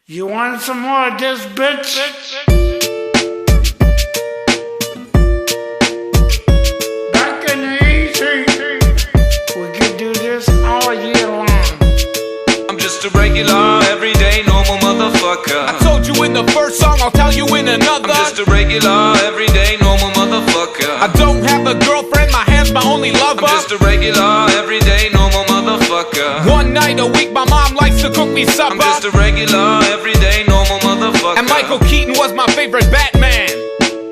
You want some more of this, bitch? Back in the easy, we could do this all year long. I'm just a regular, everyday, normal motherfucker. I told you in the first song, I'll tell you in another. I'm just a regular, everyday, normal motherfucker. I don't have a girlfriend, my hand's my only lover. I'm just a regular, everyday, normal motherfucker. One night a week, my mom likes to cook me supper. I'm just a regular, everyday, normal motherfucker. And Michael Keaton was my favorite Batman.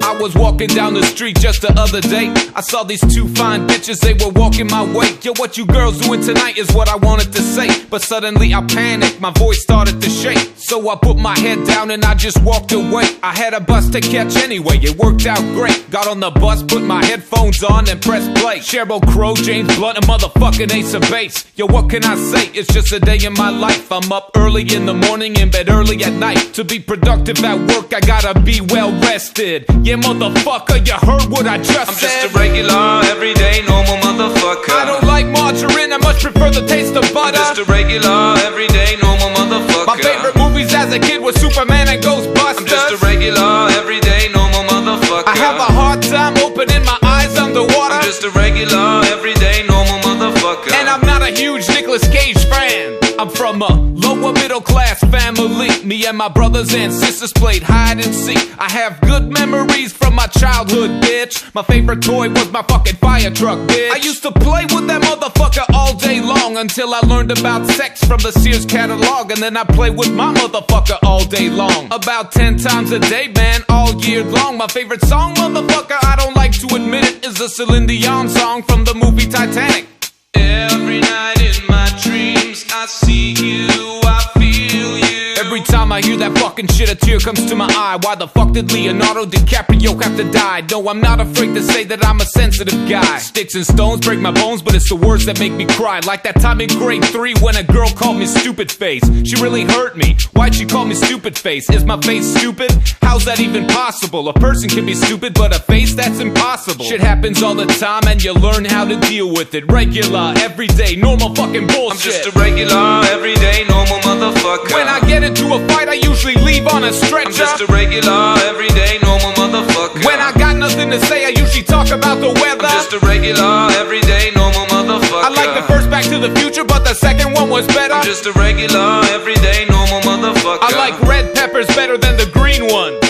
I was walking down the street just the other day. I saw these two fine bitches, they were walking my way. Yo, what you girls doing tonight is what I wanted to say. But suddenly I panicked, my voice started to shake. So I put my head down and I just walked away. I had a bus to catch anyway, it worked out great. Got on the bus, put my headphones on and pressed play. Sheryl Crow, James Blunt, and motherfucking Ace of Base. Yo, what can I say? It's just a day in my life. I'm up early in the morning, in bed early at night. To be productive at work, I gotta be well rested. Yeah, motherfucker, you heard what I just said. I'm just a regular, everyday, normal motherfucker. I don't like margarine, I much prefer the taste of butter. I'm just a regular, everyday, normal motherfucker. My favorite movies as a kid was Superman and Ghostbusters. I'm just a regular, everyday, normal motherfucker. I have a hard time opening my eyes underwater. I'm just a regular, everyday, normal motherfucker. And I'm not a huge Nicolas Cage fan. I'm from a lower middle class family. Me and my brothers and sisters played hide and seek. I have good memories from my childhood, bitch. My favorite toy was my fucking fire truck, bitch. I used to play with that motherfucker all day long until I learned about sex from the Sears catalog. And then I played with my motherfucker all day long. About 10 times a day, man, all year long. My favorite song, motherfucker, I don't like to admit it, is a Celine Dion song from the movie Titanic. Every night in my dreams, I see you, I feel you. Every time I hear that fucking shit, a tear comes to my eye. Why the fuck did Leonardo DiCaprio have to die? No, I'm not afraid to say that I'm a sensitive guy. Sticks and stones break my bones, but it's the words that make me cry. Like that time in grade 3 when a girl called me stupid face. She really hurt me. Why'd she call me stupid face? Is my face stupid? How's that even possible? A person can be stupid, but a face, that's impossible. Shit happens all the time and you learn how to deal with it. Regular, everyday, normal fucking bullshit. I'm just a regular, everyday, normal motherfucker. When I get into a fight, I usually leave on a stretcher. I'm just a regular, everyday, normal motherfucker. When I got nothing to say, I usually talk about the weather. I'm just a regular, everyday, normal motherfucker. I like the first Back to the Future, but the second one was better. I'm just a regular, everyday, normal motherfucker. I like red peppers better than the green ones.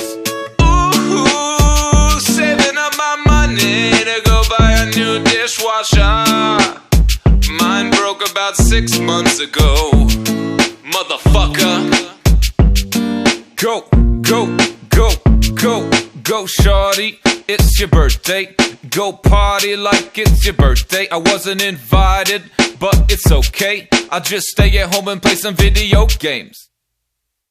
Ooh, saving up my money to go buy a new dishwasher. Mine broke about 6 months ago. Motherfucker. Go, go, go, go, go, shorty. It's your birthday. Go party like it's your birthday. I wasn't invited, but it's okay. I'll just stay at home and play some video games.